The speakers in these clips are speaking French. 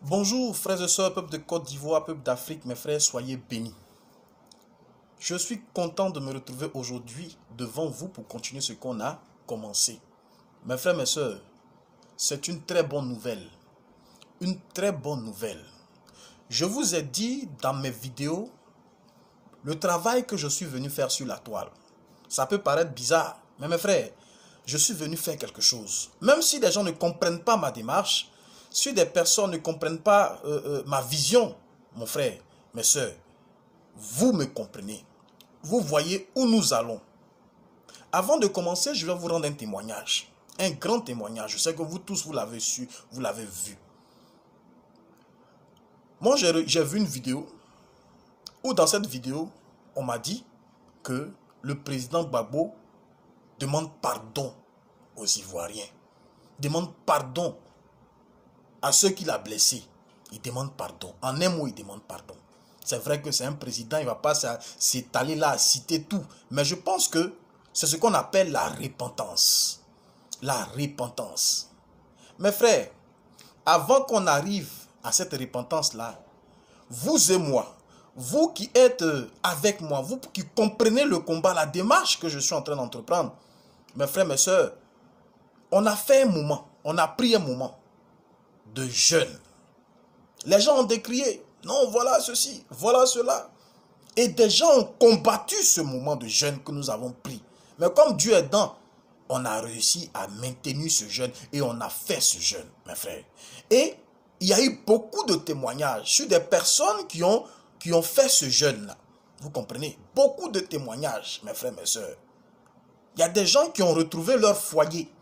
Bonjour frères et sœurs, peuple de Côte d'Ivoire, peuple d'Afrique, mes frères, soyez bénis. Je suis content de me retrouver aujourd'hui devant vous pour continuer ce qu'on a commencé. Mes frères, mes sœurs, c'est une très bonne nouvelle. Une très bonne nouvelle. Je vous ai dit dans mes vidéos le travail que je suis venu faire sur la toile. Ça peut paraître bizarre, mais mes frères, je suis venu faire quelque chose. Même si les gens ne comprennent pas ma démarche, si des personnes ne comprennent pas ma vision, mon frère, mes soeurs, vous me comprenez. Vous voyez où nous allons. Avant de commencer, je vais vous rendre un témoignage. Un grand témoignage. Je sais que vous tous, vous l'avez su, vous l'avez vu. Moi, j'ai vu une vidéo où dans cette vidéo, on m'a dit que le président Gbagbo demande pardon aux Ivoiriens. Demande pardon à ceux qu'il a blessés. Il demande pardon. En un mot, il demande pardon. C'est vrai que c'est un président, il ne va pas s'étaler là, citer tout. Mais je pense que c'est ce qu'on appelle la repentance. La repentance. Mes frères, avant qu'on arrive à cette repentance-là, vous et moi, vous qui êtes avec moi, vous qui comprenez le combat, la démarche que je suis en train d'entreprendre, mes frères, mes soeurs, on a fait un moment, on a pris un moment de jeûne. Les gens ont décrié, non, voilà ceci, voilà cela. Et des gens ont combattu ce moment de jeûne que nous avons pris. Mais comme Dieu est dans, on a réussi à maintenir ce jeûne et on a fait ce jeûne, mes frères. Et il y a eu beaucoup de témoignages sur des personnes qui ont fait ce jeûne-là. Vous comprenez? Beaucoup de témoignages, mes frères, mes soeurs. Il y a des gens qui ont retrouvé leur foyer.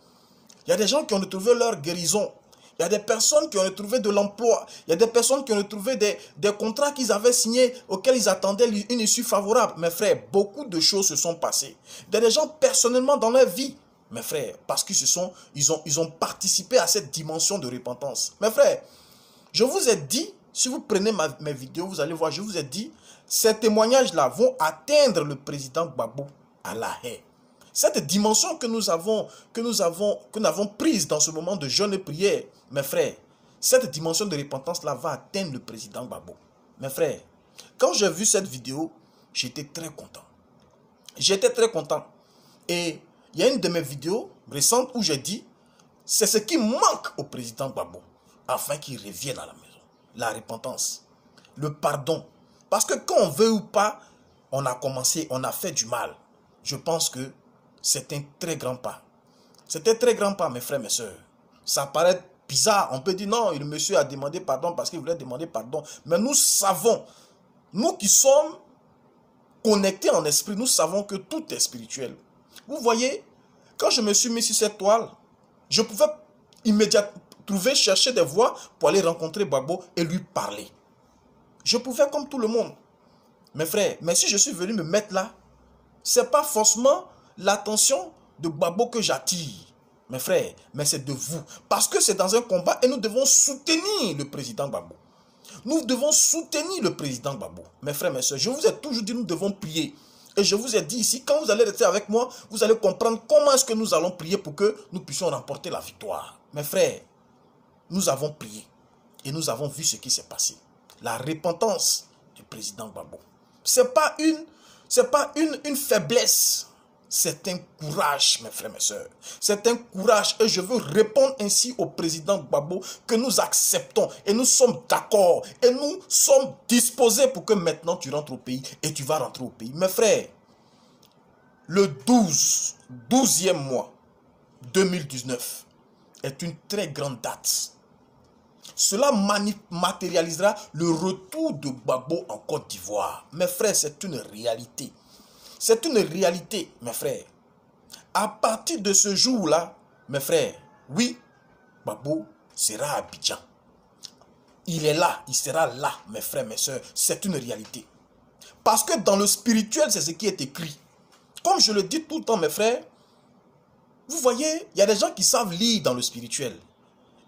Il y a des gens qui ont retrouvé leur guérison. Il y a des personnes qui ont retrouvé de l'emploi. Il y a des personnes qui ont retrouvé des contrats qu'ils avaient signés, auxquels ils attendaient une issue favorable. Mes frères, beaucoup de choses se sont passées. Il y a des gens personnellement dans leur vie, mes frères, parce qu'ils ont participé à cette dimension de repentance. Mes frères, je vous ai dit, si vous prenez mes vidéos, vous allez voir, je vous ai dit, ces témoignages-là vont atteindre le président Gbagbo à La Haye. Cette dimension que nous avons prise dans ce moment de jeûne et prière, mes frères, cette dimension de repentance-là va atteindre le président Gbagbo. Mes frères, quand j'ai vu cette vidéo, j'étais très content. J'étais très content. Et il y a une de mes vidéos récentes où j'ai dit, c'est ce qui manque au président Gbagbo, afin qu'il revienne à la maison. La repentance, le pardon. Parce que quand on veut ou pas, on a commencé, on a fait du mal. Je pense que c'est un très grand pas. C'est un très grand pas, mes frères, mes soeurs. Ça paraît bizarre. On peut dire non, le monsieur a demandé pardon parce qu'il voulait demander pardon. Mais nous savons, nous qui sommes connectés en esprit, nous savons que tout est spirituel. Vous voyez, quand je me suis mis sur cette toile, je pouvais immédiatement chercher des voies pour aller rencontrer Gbagbo et lui parler. Je pouvais comme tout le monde. Mes frères, mais si je suis venu me mettre là, c'est pas forcément l'attention de Gbagbo que j'attire, mes frères, mais c'est de vous. Parce que c'est dans un combat et nous devons soutenir le président Gbagbo. Nous devons soutenir le président Gbagbo. Mes frères, mes soeurs, je vous ai toujours dit, nous devons prier. Et je vous ai dit ici, quand vous allez rester avec moi, vous allez comprendre comment est-ce que nous allons prier pour que nous puissions remporter la victoire. Mes frères, nous avons prié et nous avons vu ce qui s'est passé. La repentance du président Gbagbo. C'est pas une faiblesse. C'est un courage, mes frères, mes soeurs. C'est un courage et je veux répondre ainsi au président Gbagbo que nous acceptons et nous sommes d'accord et nous sommes disposés pour que maintenant tu rentres au pays et tu vas rentrer au pays. Mes frères, le 12e mois 2019 est une très grande date. Cela matérialisera le retour de Gbagbo en Côte d'Ivoire. Mes frères, c'est une réalité. C'est une réalité, mes frères. À partir de ce jour-là, mes frères, oui, Gbagbo sera à Abidjan. Il est là, il sera là, mes frères, mes soeurs. C'est une réalité. Parce que dans le spirituel, c'est ce qui est écrit. Comme je le dis tout le temps, mes frères, vous voyez, il y a des gens qui savent lire dans le spirituel.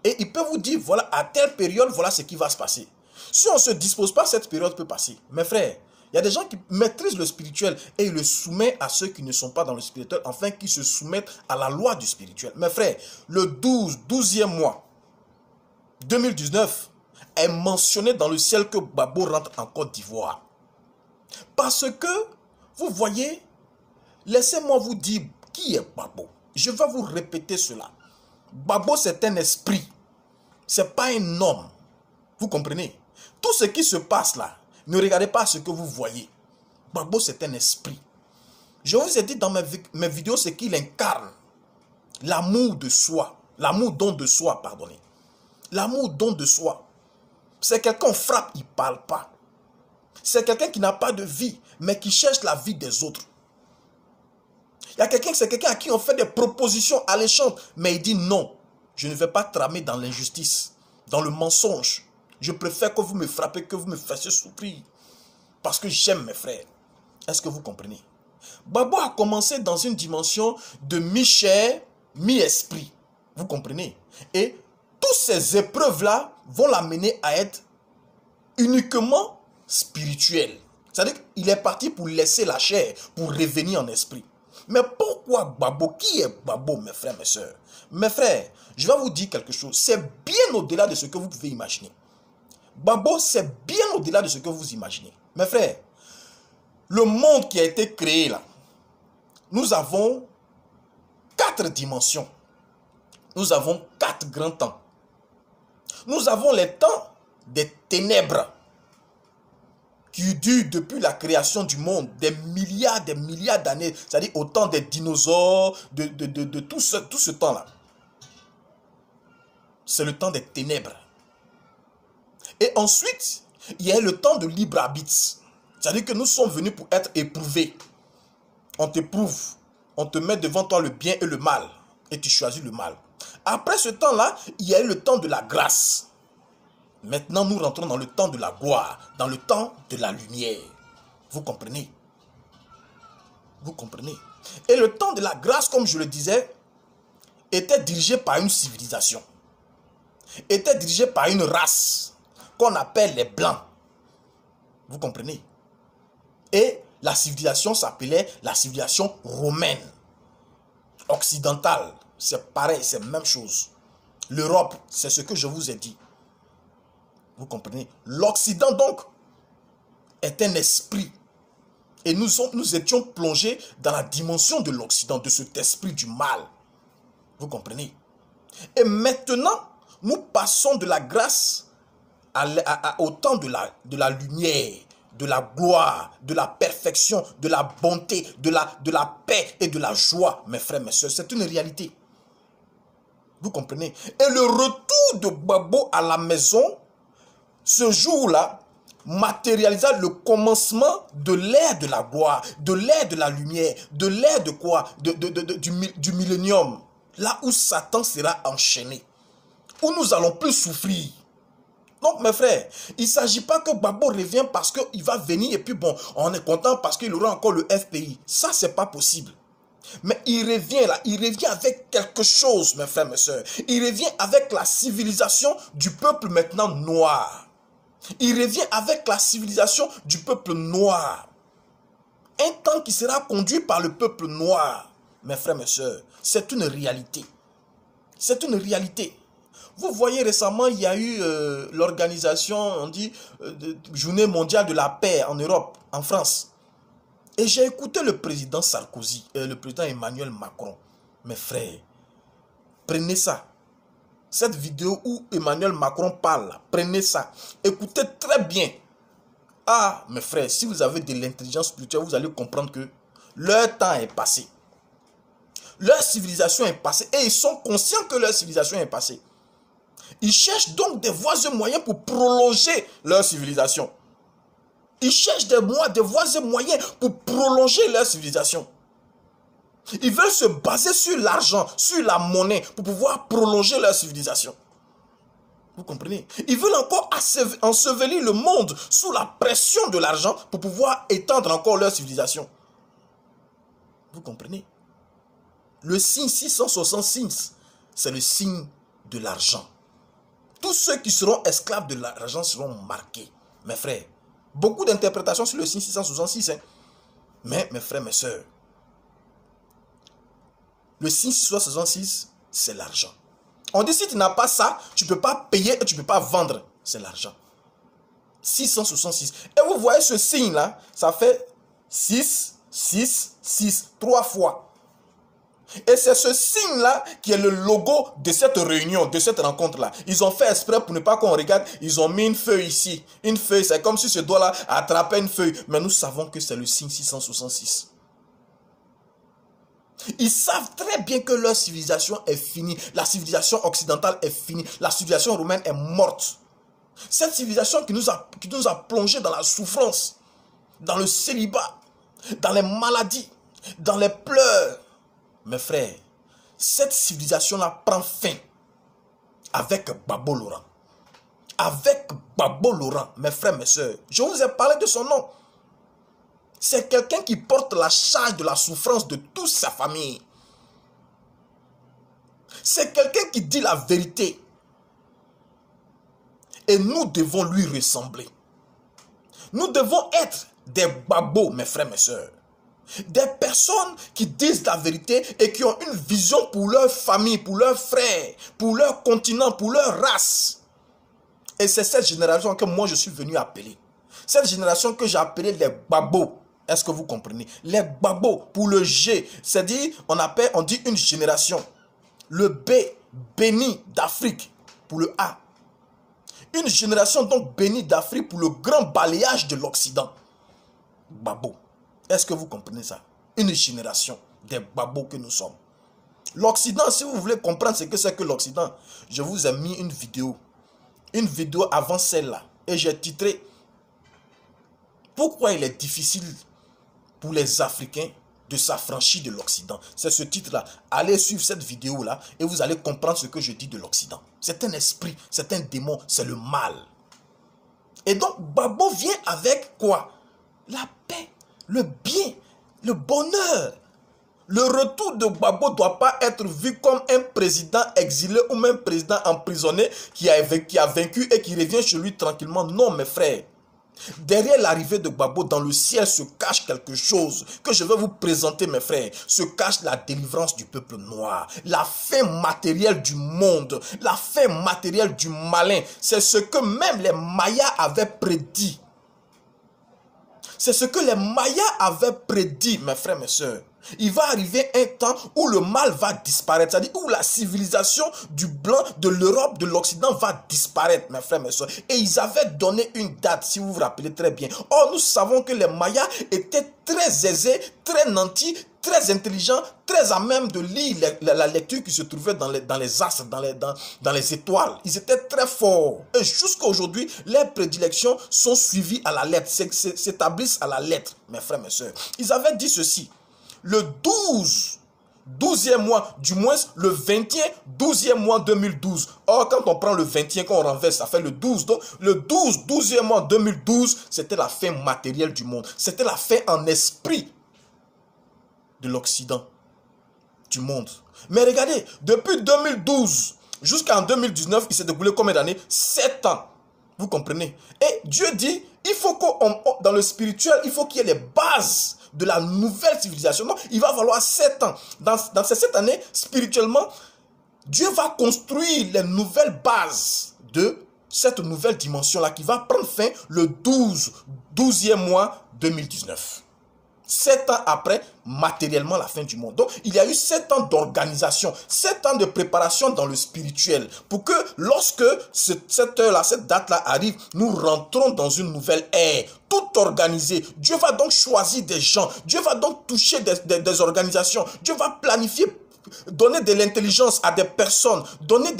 Et il peut vous dire, voilà, à telle période, voilà ce qui va se passer. Si on ne se dispose pas, cette période peut passer. Mes frères, il y a des gens qui maîtrisent le spirituel et ils le soumettent à ceux qui ne sont pas dans le spirituel, afin qu'ils se soumettent à la loi du spirituel. Mes frères, le 12e mois 2019 est mentionné dans le ciel que Gbagbo rentre en Côte d'Ivoire. Parce que, vous voyez, laissez-moi vous dire qui est Gbagbo. Je vais vous répéter cela. Gbagbo, c'est un esprit. Ce n'est pas un homme. Vous comprenez? Tout ce qui se passe là, ne regardez pas ce que vous voyez. Gbagbo, c'est un esprit. Je vous ai dit dans mes vidéos ce qu'il incarne. L'amour de soi. L'amour don de soi, pardonnez. L'amour don de soi. C'est quelqu'un qu'on frappe, il ne parle pas. C'est quelqu'un qui n'a pas de vie, mais qui cherche la vie des autres. C'est quelqu'un à qui on fait des propositions alléchantes, mais il dit non, je ne vais pas tramer dans l'injustice, dans le mensonge. Je préfère que vous me frappez, que vous me fassiez souffrir. Parce que j'aime mes frères. Est-ce que vous comprenez? Gbagbo a commencé dans une dimension de mi-chair, mi-esprit. Vous comprenez? Et toutes ces épreuves-là vont l'amener à être uniquement spirituel. C'est-à-dire qu'il est parti pour laisser la chair, pour revenir en esprit. Mais pourquoi Gbagbo? Qui est Gbagbo, mes frères, mes soeurs? Mes frères, je vais vous dire quelque chose. C'est bien au-delà de ce que vous pouvez imaginer. Gbagbo, c'est bien au-delà de ce que vous imaginez. Mes frères, le monde qui a été créé là, nous avons 4 dimensions. Nous avons 4 grands temps. Nous avons les temps des ténèbres qui durent depuis la création du monde, des milliards d'années, c'est-à-dire au temps des dinosaures, de tout ce temps-là. C'est le temps des ténèbres. Et ensuite, il y a le temps de libre arbitre. C'est-à-dire que nous sommes venus pour être éprouvés. On t'éprouve, on te met devant toi le bien et le mal, et tu choisis le mal. Après ce temps-là, il y a eu le temps de la grâce. Maintenant, nous rentrons dans le temps de la gloire, dans le temps de la lumière. Vous comprenez? Vous comprenez? Et le temps de la grâce, comme je le disais, était dirigé par une civilisation. Était dirigé par une race qu'on appelle les Blancs. Vous comprenez? Et la civilisation s'appelait la civilisation romaine. Occidentale, c'est pareil, c'est la même chose. L'Europe, c'est ce que je vous ai dit. Vous comprenez? L'Occident, donc, est un esprit. Et nous étions plongés dans la dimension de l'Occident, de cet esprit du mal. Vous comprenez? Et maintenant, nous passons de la grâce au temps de la lumière, de la gloire, de la perfection, de la bonté, de la paix et de la joie, mes frères, mes soeurs. C'est une réalité. Vous comprenez? Et le retour de Gbagbo à la maison, ce jour-là, matérialisa le commencement de l'ère de la gloire, de l'ère de la lumière, de l'ère de quoi? Du millénium. Là où Satan sera enchaîné. Où nous allons plus souffrir. Donc mes frères, il ne s'agit pas que Gbagbo revienne parce qu'il va venir et puis bon, on est content parce qu'il aura encore le FPI. Ça, ce n'est pas possible. Mais il revient là, il revient avec quelque chose, mes frères, mes soeurs. Il revient avec la civilisation du peuple maintenant noir. Il revient avec la civilisation du peuple noir. Un temps qui sera conduit par le peuple noir. Mes frères, mes soeurs, c'est une réalité. C'est une réalité. Vous voyez récemment, il y a eu l'organisation, on dit, Journée mondiale de la paix en Europe, en France. Et j'ai écouté le président Sarkozy, le président Emmanuel Macron. Mes frères, prenez ça. Cette vidéo où Emmanuel Macron parle, prenez ça. Écoutez très bien. Ah, mes frères, si vous avez de l'intelligence spirituelle, vous allez comprendre que leur temps est passé. Leur civilisation est passée. Et ils sont conscients que leur civilisation est passée. Ils cherchent donc des voies et moyens pour prolonger leur civilisation. Ils cherchent des voies et moyens pour prolonger leur civilisation. Ils veulent se baser sur l'argent, sur la monnaie, pour pouvoir prolonger leur civilisation. Vous comprenez? Ils veulent encore ensevelir le monde sous la pression de l'argent pour pouvoir étendre encore leur civilisation. Vous comprenez? Le signe 666, c'est le signe de l'argent. Tous ceux qui seront esclaves de l'argent seront marqués. Mes frères, beaucoup d'interprétations sur le signe 666. Hein. Mais mes frères, mes soeurs, le signe 666, c'est l'argent. On dit si tu n'as pas ça, tu ne peux pas payer et tu ne peux pas vendre. c'est l'argent. 666. Et vous voyez ce signe-là, ça fait 6, 6, 6, 3 fois. Et c'est ce signe-là qui est le logo de cette réunion, de cette rencontre-là. Ils ont fait exprès pour ne pas qu'on regarde, ils ont mis une feuille ici. Une feuille, c'est comme si ce doigt-là attrapait une feuille. Mais nous savons que c'est le signe 666. Ils savent très bien que leur civilisation est finie. La civilisation occidentale est finie. La civilisation romaine est morte. Cette civilisation qui nous a plongés dans la souffrance, dans le célibat, dans les maladies, dans les pleurs. Mes frères, cette civilisation-là prend fin avec Gbagbo Laurent. Avec Gbagbo Laurent, mes frères, mes soeurs. Je vous ai parlé de son nom. C'est quelqu'un qui porte la charge de la souffrance de toute sa famille. C'est quelqu'un qui dit la vérité. Et nous devons lui ressembler. Nous devons être des Gbagbo, mes frères, mes soeurs. Des personnes qui disent la vérité et qui ont une vision pour leur famille, pour leurs frères, pour leur continent, pour leur race. Et c'est cette génération que moi je suis venu appeler. Cette génération que j'ai appelée les Gbagbo. Est-ce que vous comprenez? Les Gbagbo, pour le G, c'est-à-dire on dit une génération. Le B, béni d'Afrique, pour le A. Une génération donc bénie d'Afrique pour le grand balayage de l'Occident. Gbagbo. Est-ce que vous comprenez ça? Une génération des Gbagbo que nous sommes. L'Occident, si vous voulez comprendre ce que c'est que l'Occident, je vous ai mis une vidéo avant celle-là. Et j'ai titré « Pourquoi il est difficile pour les Africains de s'affranchir de l'Occident ?» C'est ce titre-là. Allez suivre cette vidéo-là et vous allez comprendre ce que je dis de l'Occident. C'est un esprit, c'est un démon, c'est le mal. Et donc, Gbagbo vient avec quoi? La paix, le bien, le bonheur. Le retour de Gbagbo ne doit pas être vu comme un président exilé ou même un président emprisonné qui a vaincu et qui revient chez lui tranquillement. Non, mes frères. Derrière l'arrivée de Gbagbo, dans le ciel se cache quelque chose que je vais vous présenter, mes frères. Se cache la délivrance du peuple noir, la fin matérielle du monde, la fin matérielle du malin. C'est ce que même les Mayas avaient prédit. C'est ce que les Mayas avaient prédit, mes frères, mes soeurs. Il va arriver un temps où le mal va disparaître, c'est-à-dire où la civilisation du blanc, de l'Europe, de l'Occident va disparaître, mes frères, mes soeurs. Et ils avaient donné une date, si vous vous rappelez très bien. Or, nous savons que les Mayas étaient très aisés, très nantis, très intelligents, très à même de lire la lecture qui se trouvait dans les astres, dans les étoiles. Ils étaient très forts. Et jusqu'à aujourd'hui, leurs prédilections sont suivies à la lettre, s'établissent à la lettre, mes frères, mes soeurs. Ils avaient dit ceci. Le 12e mois, du moins le 21, 12e mois 2012. Or, quand on prend le 21, quand on renverse, ça fait le 12. Donc, le 12e mois 2012, c'était la fin matérielle du monde. C'était la fin en esprit de l'Occident, du monde. Mais regardez, depuis 2012 jusqu'en 2019, il s'est déroulé combien d'années? 7 ans. Vous comprenez? Et Dieu dit, il faut dans le spirituel, il faut qu'il y ait les bases de la nouvelle civilisation. Donc, il va falloir 7 ans. Dans ces 7 années, spirituellement, Dieu va construire les nouvelles bases de cette nouvelle dimension-là qui va prendre fin le 12e mois 2019. 7 ans après, matériellement, la fin du monde. Donc, il y a eu 7 ans d'organisation, 7 ans de préparation dans le spirituel. Pour que lorsque cette heure-là, cette date-là arrive, nous rentrons dans une nouvelle ère. Tout organisé. Dieu va donc choisir des gens. Dieu va donc toucher des organisations. Dieu va planifier, donner de l'intelligence à des personnes, donner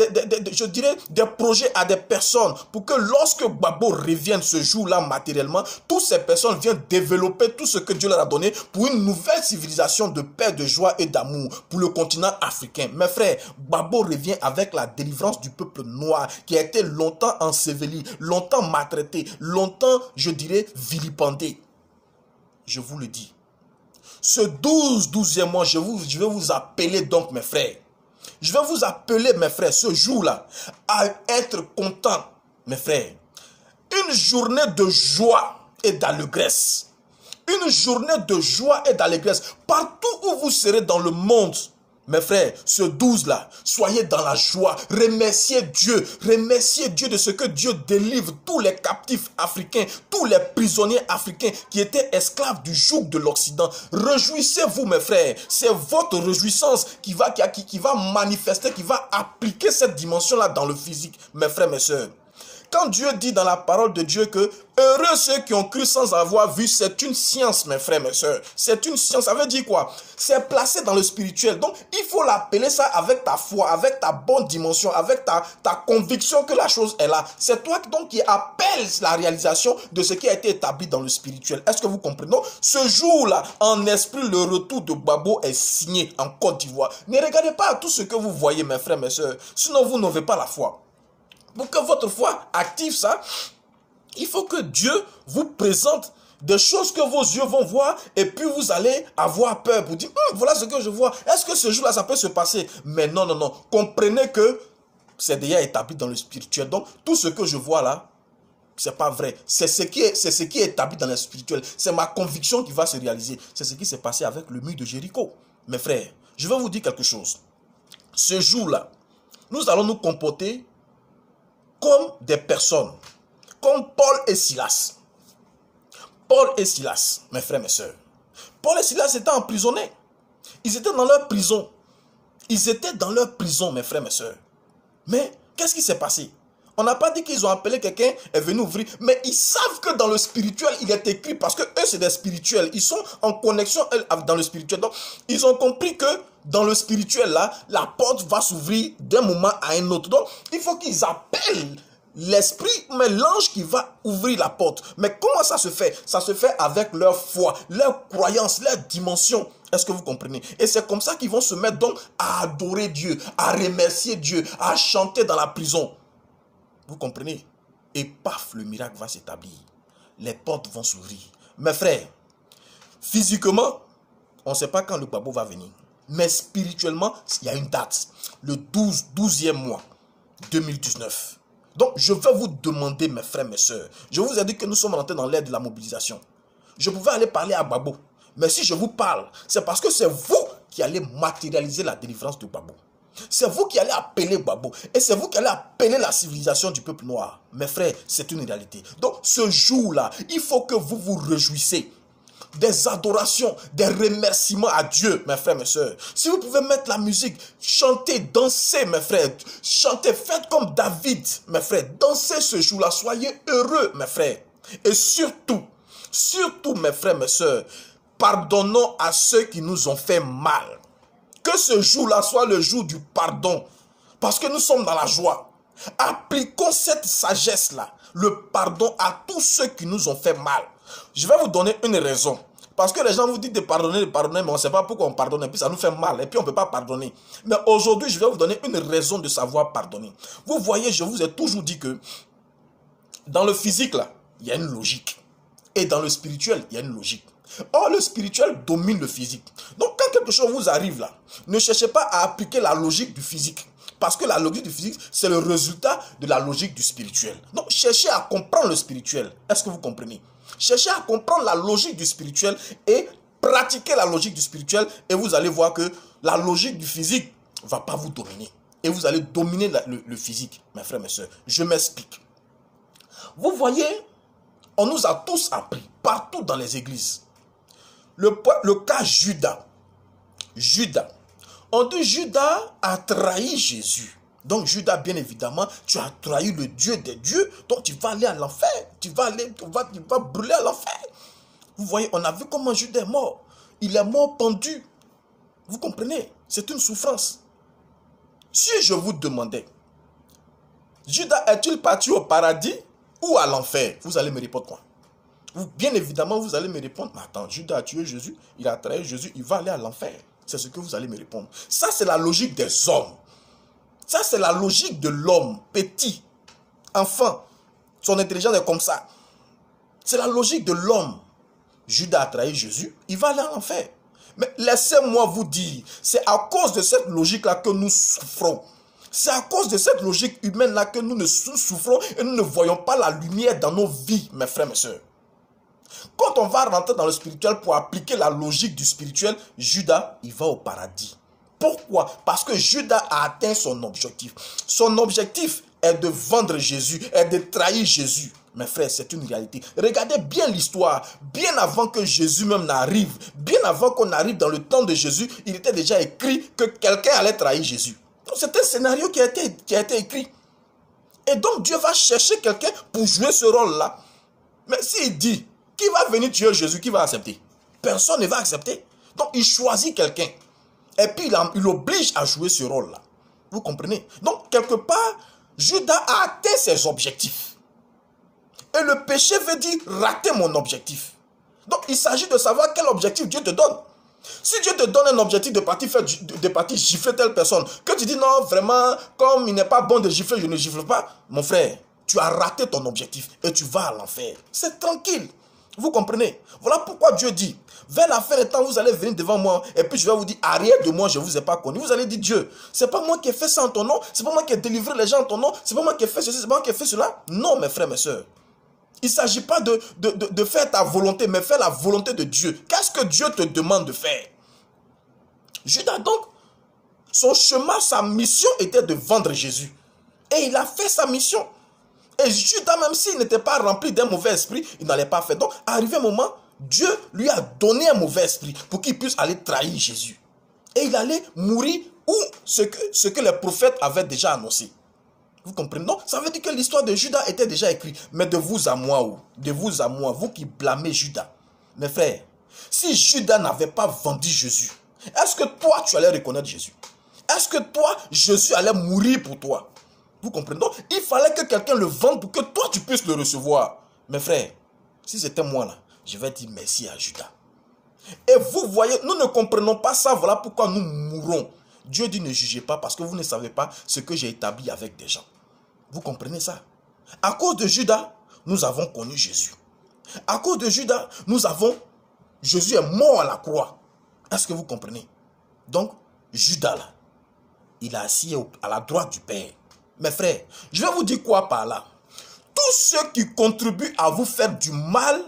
je dirais des projets à des personnes pour que lorsque Gbagbo revienne ce jour-là matériellement, toutes ces personnes viennent développer tout ce que Dieu leur a donné pour une nouvelle civilisation de paix, de joie et d'amour pour le continent africain. Mes frères, Gbagbo revient avec la délivrance du peuple noir qui a été longtemps enseveli, longtemps maltraité, longtemps, je dirais, vilipendé. Je vous le dis. Ce 12e mois, je vais vous appeler donc mes frères. Je vais vous appeler mes frères ce jour-là à être content, mes frères. Une journée de joie et d'allégresse. Une journée de joie et d'allégresse. Partout où vous serez dans le monde, Mes frères, ce 12 là, soyez dans la joie, remerciez Dieu de ce que Dieu délivre tous les captifs africains, tous les prisonniers africains qui étaient esclaves du joug de l'Occident. Réjouissez-vous mes frères, c'est votre réjouissance qui va manifester, qui va appliquer cette dimension-là dans le physique, mes frères, mes sœurs. Quand Dieu dit dans la parole de Dieu que heureux ceux qui ont cru sans avoir vu, c'est une science, mes frères, mes sœurs. C'est une science. Ça veut dire quoi? C'est placé dans le spirituel. Donc, il faut l'appeler ça avec ta foi, avec ta bonne dimension, avec ta conviction que la chose est là. C'est toi donc qui appelles la réalisation de ce qui a été établi dans le spirituel. Est-ce que vous comprenez? Donc, ce jour-là, en esprit, le retour de Gbagbo est signé en Côte d'Ivoire. Ne regardez pas à tout ce que vous voyez, mes frères, mes sœurs. Sinon, vous n'avez pas la foi. Pour que votre foi active ça, il faut que Dieu vous présente des choses que vos yeux vont voir et puis vous allez avoir peur pour dire voilà ce que je vois. Est-ce que ce jour-là, ça peut se passer? Mais non, non, non. Comprenez que c'est déjà établi dans le spirituel. Donc, tout ce que je vois là, c'est pas vrai. C'est ce qui est établi dans le spirituel. C'est ma conviction qui va se réaliser. C'est ce qui s'est passé avec le mur de Jéricho. Mes frères, je vais vous dire quelque chose. Ce jour-là, nous allons nous comporter comme des personnes, comme Paul et Silas. Paul et Silas, mes frères, mes sœurs. Paul et Silas étaient emprisonnés. Ils étaient dans leur prison. Ils étaient dans leur prison, mes frères, mes sœurs. Mais qu'est-ce qui s'est passé? On n'a pas dit qu'ils ont appelé quelqu'un et venu ouvrir. Mais ils savent que dans le spirituel, il est écrit. Parce que eux, c'est des spirituels. Ils sont en connexion dans le spirituel. Donc, ils ont compris que dans le spirituel, là, la porte va s'ouvrir d'un moment à un autre. Donc, il faut qu'ils appellent l'esprit, mais l'ange qui va ouvrir la porte. Mais comment ça se fait? Ça se fait avec leur foi, leur croyance, leur dimension. Est-ce que vous comprenez? Et c'est comme ça qu'ils vont se mettre donc à adorer Dieu, à remercier Dieu, à chanter dans la prison. Vous comprenez? Et paf, le miracle va s'établir. Les portes vont s'ouvrir. Mes frères, physiquement, on ne sait pas quand le Gbagbo va venir. Mais spirituellement, il y a une date. Le 12e mois 2019. Donc, je vais vous demander, mes frères, mes sœurs. Je vous ai dit que nous sommes rentrés dans l'ère de la mobilisation. Je pouvais aller parler à Gbagbo. Mais si je vous parle, c'est parce que c'est vous qui allez matérialiser la délivrance de Gbagbo. C'est vous qui allez appeler Gbagbo. Et c'est vous qui allez appeler la civilisation du peuple noir. Mes frères, c'est une réalité. Donc, ce jour-là, il faut que vous vous réjouissez. Des adorations, des remerciements à Dieu, mes frères, mes sœurs. Si vous pouvez mettre la musique, chantez, dansez, mes frères. Chantez, faites comme David, mes frères. Dansez ce jour-là, soyez heureux, mes frères. Et surtout, mes frères, mes sœurs, pardonnons à ceux qui nous ont fait mal. Que ce jour-là soit le jour du pardon. Parce que nous sommes dans la joie. Appliquons cette sagesse-là, le pardon à tous ceux qui nous ont fait mal. Je vais vous donner une raison. Parce que les gens vous disent de pardonner, mais on ne sait pas pourquoi on pardonne. Et puis ça nous fait mal. Et puis on ne peut pas pardonner. Mais aujourd'hui, je vais vous donner une raison de savoir pardonner. Vous voyez, je vous ai toujours dit que dans le physique, là, il y a une logique. Et dans le spirituel, il y a une logique. Or, le spirituel domine le physique. Donc, quand quelque chose vous arrive là, ne cherchez pas à appliquer la logique du physique. Parce que la logique du physique, c'est le résultat de la logique du spirituel. Donc, cherchez à comprendre le spirituel. Est-ce que vous comprenez? Cherchez à comprendre la logique du spirituel et pratiquez la logique du spirituel et vous allez voir que la logique du physique ne va pas vous dominer. Et vous allez dominer le physique, mes frères, mes sœurs. Je m'explique. Vous voyez, on nous a tous appris, partout dans les églises, le cas Judas. Judas. On dit Judas a trahi Jésus. Donc Judas, bien évidemment, tu as trahi le Dieu des dieux, donc tu vas aller à l'enfer. Tu vas brûler à l'enfer. Vous voyez, on a vu comment Judas est mort. Il est mort pendu. Vous comprenez? C'est une souffrance. Si je vous demandais, Judas est-il parti au paradis ou à l'enfer? Vous allez me répondre quoi? Bien évidemment, vous allez me répondre, mais attends, Judas a tué Jésus, il a trahi Jésus, il va aller à l'enfer. C'est ce que vous allez me répondre. Ça, c'est la logique des hommes. Ça, c'est la logique de l'homme, petit, enfant. Son intelligence est comme ça. C'est la logique de l'homme. Judas a trahi Jésus, il va aller à l'enfer. Mais laissez-moi vous dire, c'est à cause de cette logique-là que nous souffrons. C'est à cause de cette logique humaine-là que nous souffrons et nous ne voyons pas la lumière dans nos vies, mes frères, mes sœurs. Quand on va rentrer dans le spirituel pour appliquer la logique du spirituel, Judas, il va au paradis. pourquoi? Parce que Judas a atteint son objectif. Son objectif est de vendre Jésus, est de trahir Jésus. Mes frères, c'est une réalité. Regardez bien l'histoire. Bien avant que Jésus même n'arrive, bien avant qu'on arrive dans le temps de Jésus, il était déjà écrit que quelqu'un allait trahir Jésus. Donc c'est un scénario qui a été écrit. Et donc Dieu va chercher quelqu'un pour jouer ce rôle-là. Mais s'il dit, qui va venir tuer Jésus, qui va accepter? Personne ne va accepter. Donc il choisit quelqu'un. Et puis il oblige à jouer ce rôle-là. Vous comprenez? Donc quelque part, Judas a atteint ses objectifs. Et le péché veut dire rater mon objectif. Donc il s'agit de savoir quel objectif Dieu te donne. Si Dieu te donne un objectif de partir gifler telle personne, que tu dis non, vraiment, comme il n'est pas bon de gifler, je ne gifle pas, mon frère, tu as raté ton objectif et tu vas à l'enfer. C'est tranquille. Vous comprenez? Voilà pourquoi Dieu dit, vers la fin des temps, vous allez venir devant moi et puis je vais vous dire, arrière de moi, je ne vous ai pas connu. Vous allez dire, Dieu, c'est pas moi qui ai fait ça en ton nom, c'est pas moi qui ai délivré les gens en ton nom, c'est pas moi qui ai fait ceci, c'est pas moi qui ai fait cela. Non, mes frères, mes sœurs. Il ne s'agit pas de faire ta volonté, mais faire la volonté de Dieu. Qu'est-ce que Dieu te demande de faire? Judas donc, son chemin, sa mission était de vendre Jésus. Et il a fait sa mission. Et Judas, même s'il n'était pas rempli d'un mauvais esprit, il n'allait pas faire. Donc, arrivé un moment, Dieu lui a donné un mauvais esprit pour qu'il puisse aller trahir Jésus. Et il allait mourir où ce que les prophètes avaient déjà annoncé. Vous comprenez? Donc, ça veut dire que l'histoire de Judas était déjà écrite. Mais de vous à moi, de vous à moi, vous qui blâmez Judas. Mes frères, si Judas n'avait pas vendu Jésus, est-ce que toi, tu allais reconnaître Jésus? Est-ce que toi, Jésus allait mourir pour toi? Vous comprenez? Donc, il fallait que quelqu'un le vende pour que toi, tu puisses le recevoir. Mes frères, si c'était moi là, je vais dire merci à Judas. Et vous voyez, nous ne comprenons pas ça. Voilà pourquoi nous mourons. Dieu dit ne jugez pas parce que vous ne savez pas ce que j'ai établi avec des gens. Vous comprenez ça? À cause de Judas, nous avons connu Jésus. À cause de Judas, Jésus est mort à la croix. Est-ce que vous comprenez? Donc, Judas là, il a assis à la droite du Père. Mes frères, je vais vous dire quoi par là? Tous ceux qui contribuent à vous faire du mal,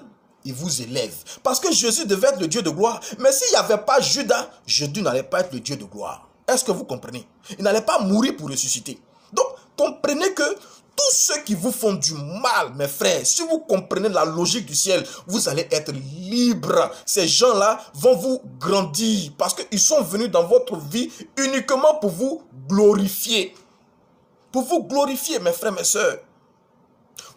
ils vous élèvent. Parce que Jésus devait être le Dieu de gloire. Mais s'il n'y avait pas Judas, Jésus n'allait pas être le Dieu de gloire. Est-ce que vous comprenez? Il n'allait pas mourir pour ressusciter. Donc, comprenez que tous ceux qui vous font du mal, mes frères, si vous comprenez la logique du ciel, vous allez être libres. Ces gens-là vont vous grandir parce qu'ils sont venus dans votre vie uniquement pour vous glorifier. Pour vous glorifier, mes frères, mes sœurs.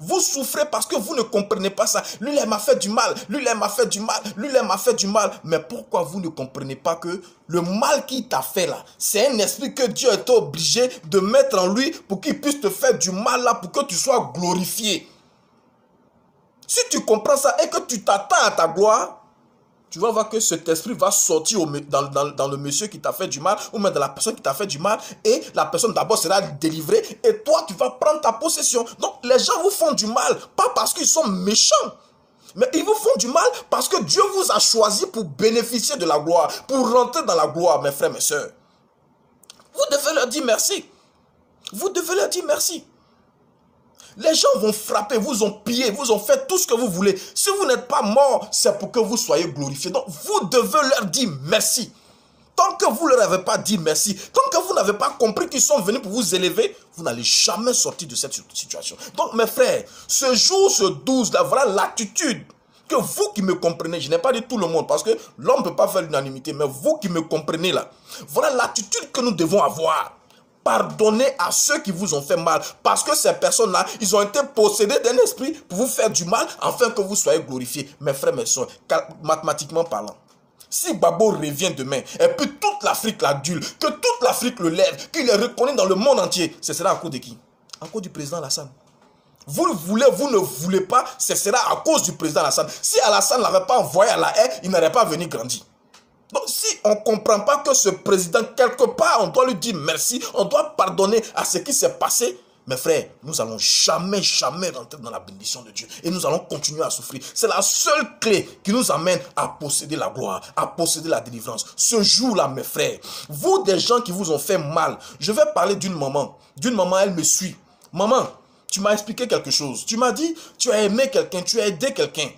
Vous souffrez parce que vous ne comprenez pas ça. Lui, il m'a fait du mal. Lui, il m'a fait du mal. Lui, il m'a fait du mal. Mais pourquoi vous ne comprenez pas que le mal qu'il t'a fait là, c'est un esprit que Dieu était obligé de mettre en lui pour qu'il puisse te faire du mal là, pour que tu sois glorifié. Si tu comprends ça et que tu t'attends à ta gloire, tu vas voir que cet esprit va sortir dans le monsieur qui t'a fait du mal, ou même dans la personne qui t'a fait du mal, et la personne d'abord sera délivrée, et toi tu vas prendre ta possession. Donc les gens vous font du mal, pas parce qu'ils sont méchants, mais ils vous font du mal parce que Dieu vous a choisi pour bénéficier de la gloire, pour rentrer dans la gloire, mes frères, mes sœurs. Vous devez leur dire merci. Vous devez leur dire merci. Les gens vont frapper, vous ont pillé, vous ont fait tout ce que vous voulez. Si vous n'êtes pas mort, c'est pour que vous soyez glorifiés. Donc, vous devez leur dire merci. Tant que vous ne leur avez pas dit merci, tant que vous n'avez pas compris qu'ils sont venus pour vous élever, vous n'allez jamais sortir de cette situation. Donc, mes frères, ce jour, ce 12, là, voilà l'attitude que vous qui me comprenez, je n'ai pas dit tout le monde, parce que l'homme ne peut pas faire l'unanimité, mais vous qui me comprenez là, voilà l'attitude que nous devons avoir. Pardonnez à ceux qui vous ont fait mal. Parce que ces personnes-là, ils ont été possédés d'un esprit pour vous faire du mal afin que vous soyez glorifiés. Mes frères, mes soeurs, mathématiquement parlant, si Gbagbo revient demain et puis toute l'Afrique l'adule, que toute l'Afrique le lève, qu'il est reconnu dans le monde entier, ce sera à cause de qui? À cause du président Alassane. Vous le voulez, vous ne voulez pas, ce sera à cause du président Alassane. Si Alassane ne l'avait pas envoyé à la haie, il n'aurait pas venu grandir. Donc si on ne comprend pas que ce président, quelque part, on doit lui dire merci, on doit pardonner à ce qui s'est passé, mes frères, nous n'allons jamais, jamais rentrer dans la bénédiction de Dieu. Et nous allons continuer à souffrir. C'est la seule clé qui nous amène à posséder la gloire, à posséder la délivrance. Ce jour-là, mes frères, vous des gens qui vous ont fait mal, je vais parler d'une maman. D'une maman, elle me suit. Maman, tu m'as expliqué quelque chose. Tu m'as dit, tu as aimé quelqu'un, tu as aidé quelqu'un.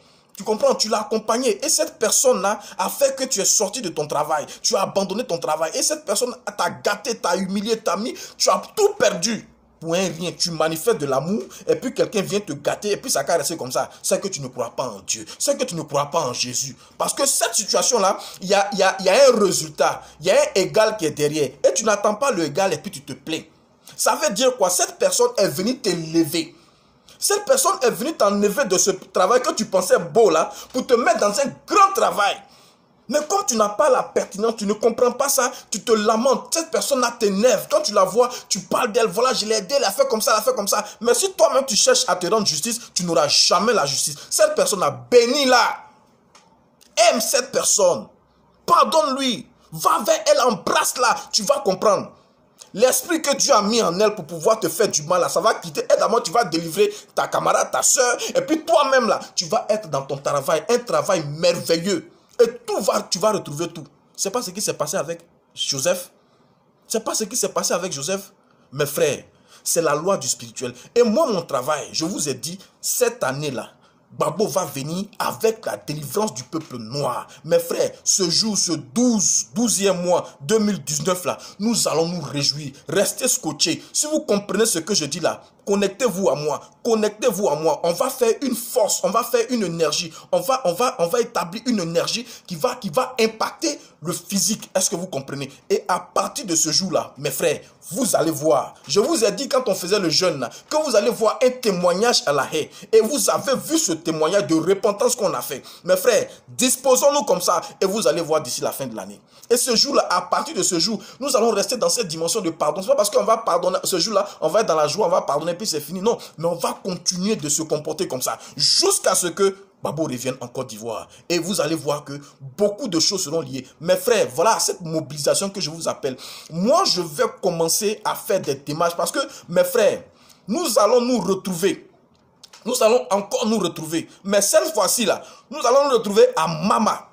Tu comprends? Tu l'as accompagné. Et cette personne-là a fait que tu es sorti de ton travail. Tu as abandonné ton travail. Et cette personne t'a gâté, t'a humilié, t'a mis. Tu as tout perdu. Pour un rien, tu manifestes de l'amour et puis quelqu'un vient te gâter et puis ça va rester comme ça. C'est que tu ne crois pas en Dieu. C'est que tu ne crois pas en Jésus. Parce que cette situation-là, il y a un résultat. Il y a un égal qui est derrière. Et tu n'attends pas le égal et puis tu te plains. Ça veut dire quoi? Cette personne est venue t'élever. Cette personne est venue t'enlever de ce travail que tu pensais beau là pour te mettre dans un grand travail. Mais comme tu n'as pas la pertinence, tu ne comprends pas ça, tu te lamentes. Cette personne-là t'énerve. Quand tu la vois, tu parles d'elle. Voilà, je l'ai aidée, elle a fait comme ça, elle a fait comme ça. Mais si toi-même tu cherches à te rendre justice, tu n'auras jamais la justice. Cette personne-là, bénis-la. Aime cette personne. Pardonne-lui. Va vers elle, embrasse-la. Tu vas comprendre. L'esprit que Dieu a mis en elle pour pouvoir te faire du mal, là, ça va quitter. Et d'abord, tu vas délivrer ta camarade, ta soeur. Et puis toi-même, là, tu vas être dans ton travail. Un travail merveilleux. Et tu vas retrouver tout. C'est pas ce qui s'est passé avec Joseph. C'est pas ce qui s'est passé avec Joseph. Mes frères, c'est la loi du spirituel. Et moi, mon travail, je vous ai dit, cette année-là, Gbagbo va venir avec la délivrance du peuple noir. Mes frères, ce jour, ce 12e mois 2019 là, nous allons nous réjouir. Restez scotchés. Si vous comprenez ce que je dis là, connectez-vous à moi. Connectez-vous à moi. On va faire une force, on va faire une énergie. On va établir une énergie qui va impacter le physique. Est-ce que vous comprenez? Et à partir de ce jour-là, mes frères, vous allez voir. Je vous ai dit quand on faisait le jeûne là, que vous allez voir un témoignage à la haie. Et vous avez vu ce témoignage de repentance qu'on a fait. Mes frères, disposons-nous comme ça et vous allez voir d'ici la fin de l'année. Et ce jour-là, à partir de ce jour, nous allons rester dans cette dimension de pardon. Ce n'est pas parce qu'on va pardonner, ce jour-là, on va être dans la joie, on va pardonner, puis c'est fini. Non, mais on va continuer de se comporter comme ça jusqu'à ce que Gbagbo revienne en Côte d'Ivoire. Et vous allez voir que beaucoup de choses seront liées. Mes frères, voilà cette mobilisation que je vous appelle. Moi, je vais commencer à faire des démarches parce que, mes frères, nous allons nous retrouver. Nous allons encore nous retrouver. Mais cette fois-ci, là, nous allons nous retrouver à Mama.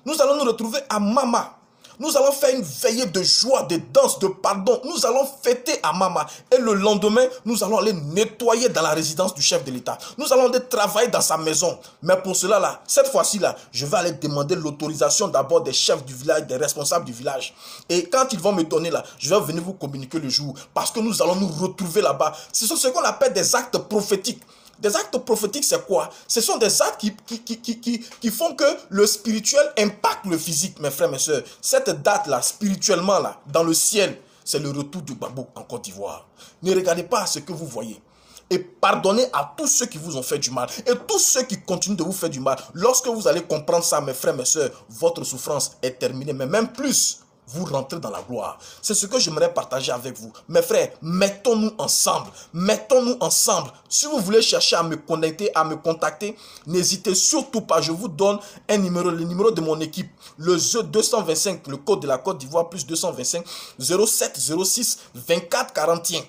Nous allons nous retrouver à Mama. Nous allons faire une veillée de joie, de danse, de pardon. Nous allons fêter à Mama. Et le lendemain, nous allons aller nettoyer dans la résidence du chef de l'État. Nous allons aller travailler dans sa maison. Mais pour cela, là, cette fois-ci, là, je vais aller demander l'autorisation d'abord des chefs du village, des responsables du village. Et quand ils vont me donner, là, je vais venir vous communiquer le jour. Parce que nous allons nous retrouver là-bas. Ce sont ce qu'on appelle des actes prophétiques. Des actes prophétiques, c'est quoi? Ce sont des actes qui font que le spirituel impacte le physique, mes frères, mes soeurs. Cette date-là, spirituellement, là, dans le ciel, c'est le retour de Gbagbo en Côte d'Ivoire. Ne regardez pas à ce que vous voyez. Et pardonnez à tous ceux qui vous ont fait du mal. Et tous ceux qui continuent de vous faire du mal. Lorsque vous allez comprendre ça, mes frères, mes soeurs, votre souffrance est terminée. Mais même plus, vous rentrez dans la gloire. C'est ce que j'aimerais partager avec vous. Mes frères, mettons-nous ensemble. Mettons-nous ensemble. Si vous voulez chercher à me connecter, à me contacter, n'hésitez surtout pas. Je vous donne un numéro, le numéro de mon équipe. Le ZE 225, le code de la Côte d'Ivoire, plus 225 07 06 24 41.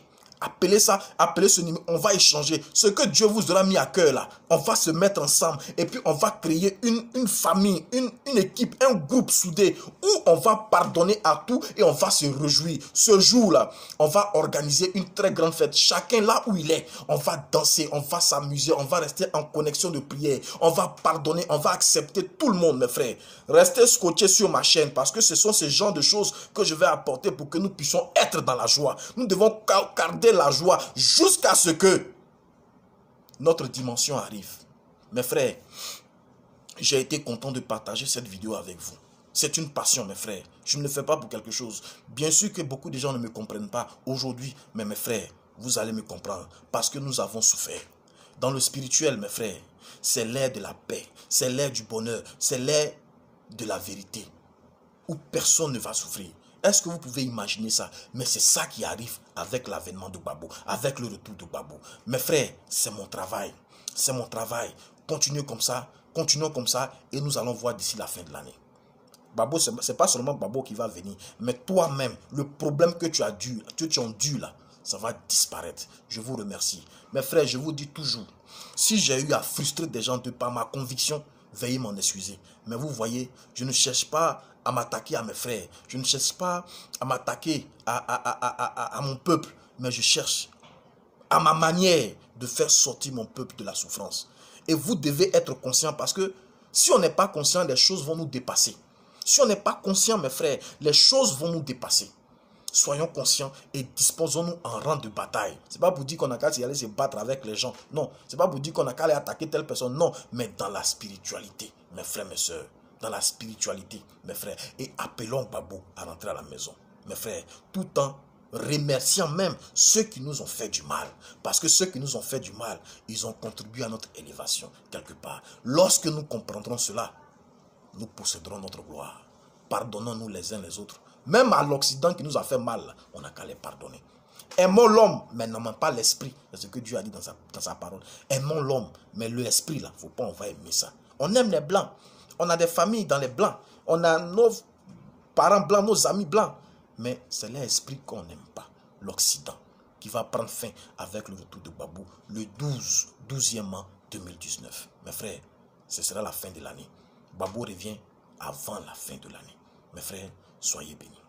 Appelez ça, appelez ce numéro, on va échanger. Ce que Dieu vous aura mis à cœur là, on va se mettre ensemble et puis on va créer une famille, une équipe, un groupe soudé où on va pardonner à tout et on va se réjouir. Ce jour-là, on va organiser une très grande fête. Chacun là où il est, on va danser, on va s'amuser, on va rester en connexion de prière. On va pardonner, on va accepter tout le monde, mes frères. Restez scotchés sur ma chaîne parce que ce sont ces genres de choses que je vais apporter pour que nous puissions être dans la joie. Nous devons garder la joie jusqu'à ce que notre dimension arrive. Mes frères, j'ai été content de partager cette vidéo avec vous. C'est une passion, mes frères. Je ne le fais pas pour quelque chose. Bien sûr que beaucoup de gens ne me comprennent pas aujourd'hui, mais mes frères, vous allez me comprendre parce que nous avons souffert. Dans le spirituel, mes frères, c'est l'ère de la paix, c'est l'ère du bonheur, c'est l'ère de la vérité, où personne ne va souffrir. Est-ce que vous pouvez imaginer ça? Mais c'est ça qui arrive avec l'avènement de Gbagbo, avec le retour de Gbagbo. Mes frères, c'est mon travail. C'est mon travail. Continuons comme ça et nous allons voir d'ici la fin de l'année. Gbagbo, ce n'est pas seulement Gbagbo qui va venir, mais toi-même, le problème que tu as dû là, ça va disparaître. Je vous remercie. Mes frères, je vous dis toujours, si j'ai eu à frustrer des gens de par ma conviction, veuillez m'en excuser. Mais vous voyez, je ne cherche pas à m'attaquer à mes frères. Je ne cherche pas à m'attaquer à mon peuple. Mais je cherche à ma manière de faire sortir mon peuple de la souffrance. Et vous devez être conscient parce que si on n'est pas conscient, les choses vont nous dépasser. Si on n'est pas conscient, mes frères, les choses vont nous dépasser. Soyons conscients et disposons-nous en rang de bataille. Ce n'est pas pour dire qu'on a qu'à aller se battre avec les gens. Non. Ce n'est pas pour dire qu'on a qu'à aller attaquer telle personne. Non. Mais dans la spiritualité, mes frères, mes soeurs. Dans la spiritualité, mes frères. Et appelons Gbagbo à rentrer à la maison. Mes frères, tout en remerciant même ceux qui nous ont fait du mal. Parce que ceux qui nous ont fait du mal, ils ont contribué à notre élévation quelque part. Lorsque nous comprendrons cela, nous posséderons notre gloire. Pardonnons-nous les uns les autres. Même à l'Occident qui nous a fait mal, on n'a qu'à les pardonner. Aimons l'homme, mais n'aimons pas l'esprit. C'est ce que Dieu a dit dans sa parole. Aimons l'homme, mais l'esprit, là, il ne faut pas, on va aimer ça. On aime les blancs. On a des familles dans les blancs. On a nos parents blancs, nos amis blancs. Mais c'est l'esprit qu'on n'aime pas. L'Occident, qui va prendre fin avec le retour de Gbagbo le 12e mois 2019. Mes frères, ce sera la fin de l'année. Gbagbo revient avant la fin de l'année. Mes frères, soyez bénis.